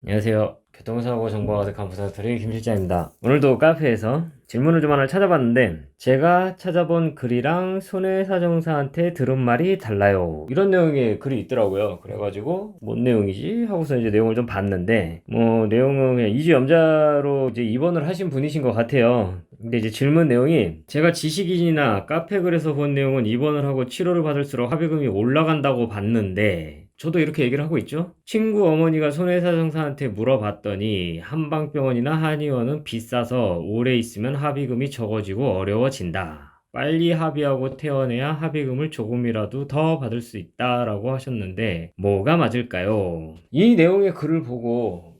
안녕하세요. 교통사고 정보가 가득한 부사투리 김 실장입니다. 오늘도 카페에서 질문을 좀 하나 찾아봤는데, 제가 찾아본 글이랑 손해사정사한테 들은 말이 달라요, 이런 내용의 글이 있더라고요. 그래가지고 뭔 내용이지 하고서 이제 내용을 좀 봤는데, 뭐 내용은 그냥 이주염자로 이제 입원을 하신 분이신 것 같아요. 근데 이제 질문 내용이, 제가 지식인이나 카페 글에서 본 내용은 입원을 하고 치료를 받을수록 합의금이 올라간다고 봤는데, 저도 이렇게 얘기를 하고 있죠. 친구 어머니가 손해사정사한테 물어봤더니 한방병원이나 한의원은 비싸서 오래 있으면 합의금이 적어지고 어려워진다, 빨리 합의하고 퇴원해야 합의금을 조금이라도 더 받을 수 있다라고 하셨는데, 뭐가 맞을까요? 이 내용의 글을 보고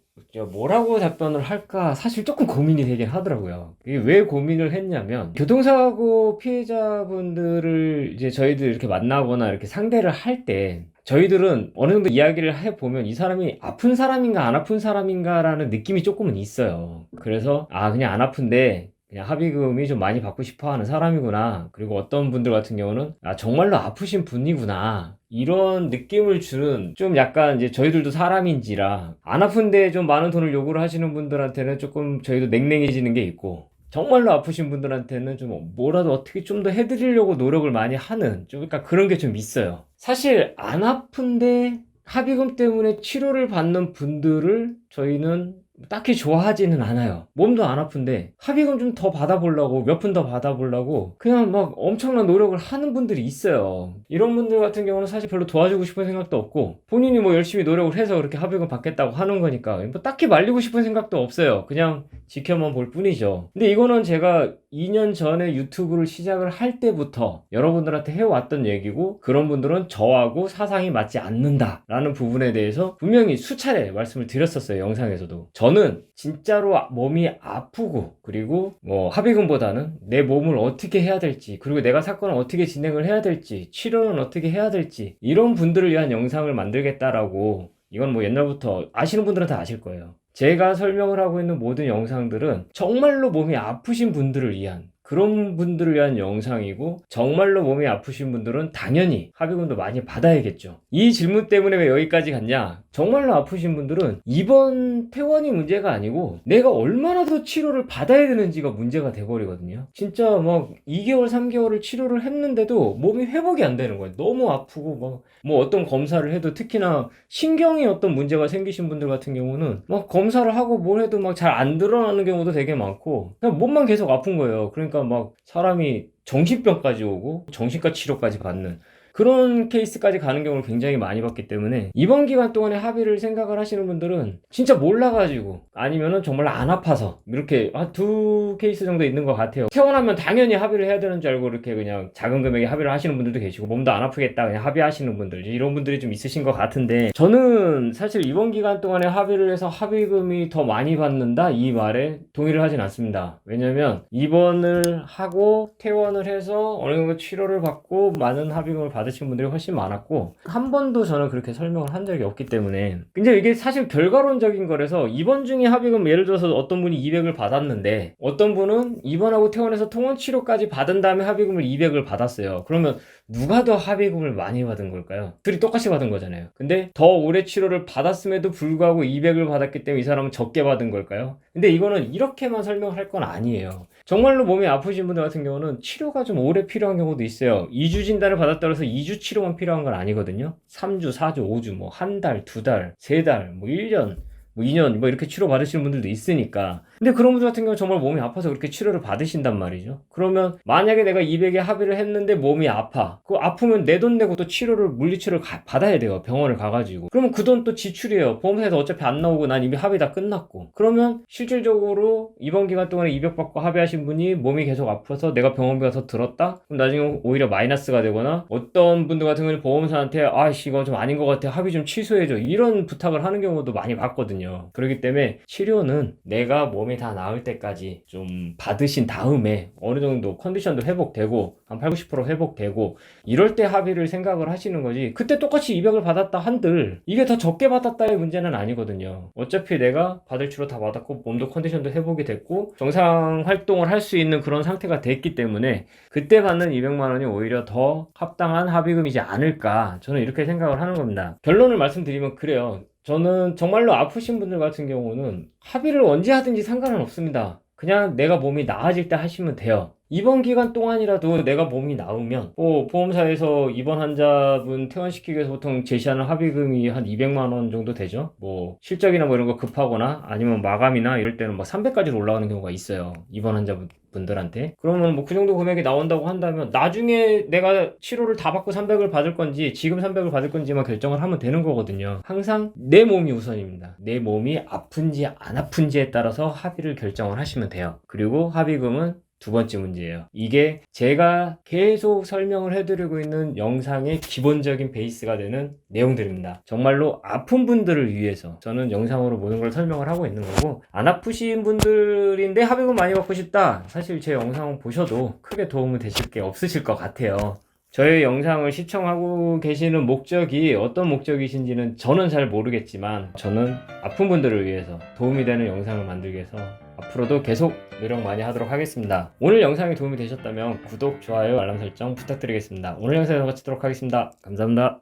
뭐라고 답변을 할까 사실 조금 고민이 되긴 하더라고요. 이게 왜 고민을 했냐면, 교통사고 피해자분들을 이제 저희들 이렇게 만나거나 이렇게 상대를 할 때, 저희들은 어느 정도 이야기를 해보면 이 사람이 아픈 사람인가 안 아픈 사람인가 라는 느낌이 조금은 있어요. 그래서 그냥 안 아픈데 그냥 합의금이 좀 많이 받고 싶어 하는 사람이구나, 그리고 어떤 분들 같은 경우는 정말로 아프신 분이구나, 이런 느낌을 주는, 좀 약간 이제 저희들도 사람인지라 안 아픈데 좀 많은 돈을 요구를 하시는 분들한테는 조금 저희도 냉랭해지는 게 있고, 정말로 아프신 분들한테는 좀 뭐라도 어떻게 좀 더 해드리려고 노력을 많이 하는, 좀 약간 그런 게 좀 있어요. 사실 안 아픈데 합의금 때문에 치료를 받는 분들을 저희는 딱히 좋아하지는 않아요. 몸도 안 아픈데 합의금 좀 더 받아보려고, 몇 푼 더 받아보려고 그냥 막 엄청난 노력을 하는 분들이 있어요. 이런 분들 같은 경우는 사실 별로 도와주고 싶은 생각도 없고, 본인이 뭐 열심히 노력을 해서 그렇게 합의금 받겠다고 하는 거니까 뭐 딱히 말리고 싶은 생각도 없어요. 그냥 지켜만 볼 뿐이죠. 근데 이거는 제가 2년 전에 유튜브를 시작을 할 때부터 여러분들한테 해왔던 얘기고, 그런 분들은 저하고 사상이 맞지 않는다 라는 부분에 대해서 분명히 수차례 말씀을 드렸었어요, 영상에서도. 저는 진짜로 몸이 아프고, 그리고 뭐 합의금보다는 내 몸을 어떻게 해야 될지, 그리고 내가 사건을 어떻게 진행을 해야 될지, 치료는 어떻게 해야 될지, 이런 분들을 위한 영상을 만들겠다라고, 이건 뭐 옛날부터 아시는 분들은 다 아실 거예요. 제가 설명을 하고 있는 모든 영상들은 정말로 몸이 아프신 분들을 위한, 그런 분들을 위한 영상이고, 정말로 몸이 아프신 분들은 당연히 합의금도 많이 받아야겠죠. 이 질문 때문에 왜 여기까지 갔냐? 정말로 아프신 분들은 이번 퇴원이 문제가 아니고 내가 얼마나 더 치료를 받아야 되는지가 문제가 돼버리거든요. 진짜 막 2개월 3개월을 치료를 했는데도 몸이 회복이 안 되는 거예요. 너무 아프고, 뭐 어떤 검사를 해도, 특히나 신경에 어떤 문제가 생기신 분들 같은 경우는 막 검사를 하고 뭘 해도 막 잘 안 드러나는 경우도 되게 많고, 그냥 몸만 계속 아픈 거예요. 그러니까 막 사람이 정신병까지 오고 정신과 치료까지 받는 그런 케이스까지 가는 경우를 굉장히 많이 봤기 때문에, 이번 기간 동안에 합의를 생각을 하시는 분들은 진짜 몰라가지고, 아니면은 정말 안 아파서, 이렇게 두 케이스 정도 있는 것 같아요. 퇴원하면 당연히 합의를 해야 되는 줄 알고 이렇게 그냥 작은 금액에 합의를 하시는 분들도 계시고, 몸도 안 아프겠다 그냥 합의하시는 분들, 이런 분들이 좀 있으신 것 같은데, 저는 사실 이번 기간 동안에 합의를 해서 합의금이 더 많이 받는다, 이 말에 동의를 하진 않습니다. 왜냐면 입원을 하고 퇴원을 해서 어느 정도 치료를 받고 많은 합의금을 받으신 분들이 훨씬 많았고, 한 번도 저는 그렇게 설명을 한 적이 없기 때문에. 근데 이게 사실 결과론적인 거라서, 입원 중에 합의금, 예를 들어서 어떤 분이 200을 받았는데 어떤 분은 입원하고 퇴원해서 통원 치료까지 받은 다음에 합의금을 200을 받았어요. 그러면 누가 더 합의금을 많이 받은 걸까요? 둘이 똑같이 받은 거잖아요. 근데 더 오래 치료를 받았음에도 불구하고 200을 받았기 때문에 이 사람은 적게 받은 걸까요? 근데 이거는 이렇게만 설명을 할 건 아니에요. 정말로 몸이 아프신 분들 같은 경우는 치료가 좀 오래 필요한 경우도 있어요. 2주 진단을 받았다 그래서 2주 치료만 필요한 건 아니거든요. 3주, 4주, 5주, 뭐 한 달, 두 달, 세 달, 뭐 1년, 뭐 2년, 뭐 이렇게 치료 받으시는 분들도 있으니까. 근데 그런 분들 같은 경우는 정말 몸이 아파서 그렇게 치료를 받으신단 말이죠. 그러면 만약에 내가 200에 합의를 했는데 몸이 아파, 그 아프면 내 돈 내고 또 치료를, 물리치료를 받아야 돼요, 병원을 가가지고. 그러면 그 돈 또 지출이에요. 보험사에서 어차피 안 나오고 난 이미 합의 다 끝났고. 그러면 실질적으로 이번 기간 동안에 200 받고 합의하신 분이 몸이 계속 아파서 내가 병원비가 더 들었다? 그럼 나중에 오히려 마이너스가 되거나, 어떤 분들 같은 경우는 보험사한테 아이씨 이거 좀 아닌 것 같아, 합의 좀 취소해줘, 이런 부탁을 하는 경우도 많이 봤거든요. 그렇기 때문에 치료는 내가 몸이 다 나을 때까지 좀 받으신 다음에 어느 정도 컨디션도 회복되고 한 8, 90% 회복되고 이럴 때 합의를 생각을 하시는 거지, 그때 똑같이 200을 받았다 한들 이게 더 적게 받았다의 문제는 아니거든요. 어차피 내가 받을 치료 다 받았고 몸도 컨디션도 회복이 됐고 정상 활동을 할 수 있는 그런 상태가 됐기 때문에, 그때 받는 200만 원이 오히려 더 합당한 합의금이지 않을까, 저는 이렇게 생각을 하는 겁니다. 결론을 말씀드리면 그래요. 저는 정말로 아프신 분들 같은 경우는 합의를 언제 하든지 상관은 없습니다. 그냥 내가 몸이 나아질 때 하시면 돼요. 입원 기간 동안이라도 내가 몸이 나으면 보험사에서 입원 환자분 퇴원시키기 위해서 보통 제시하는 합의금이 한 200만 원 정도 되죠. 실적이나 이런 거 급하거나 아니면 마감이나 이럴 때는 300까지도 올라가는 경우가 있어요. 입원 환자분들한테. 그러면 그 정도 금액이 나온다고 한다면 나중에 내가 치료를 다 받고 300을 받을 건지 지금 300을 받을 건지만 결정을 하면 되는 거거든요. 항상 내 몸이 우선입니다. 내 몸이 아픈지 안 아픈지에 따라서 합의를 결정을 하시면 돼요. 그리고 합의금은 두 번째 문제예요. 이게 제가 계속 설명을 해드리고 있는 영상의 기본적인 베이스가 되는 내용들입니다. 정말로 아픈 분들을 위해서 저는 영상으로 모든 걸 설명을 하고 있는 거고, 안 아프신 분들인데 합의금 많이 받고 싶다. 사실 제 영상 보셔도 크게 도움이 되실 게 없으실 것 같아요. 저의 영상을 시청하고 계시는 목적이 어떤 목적이신지는 저는 잘 모르겠지만, 저는 아픈 분들을 위해서 도움이 되는 영상을 만들기 위해서 앞으로도 계속 노력 많이 하도록 하겠습니다. 오늘 영상이 도움이 되셨다면 구독, 좋아요, 알람 설정 부탁드리겠습니다. 오늘 영상에서 마치도록 하겠습니다. 감사합니다.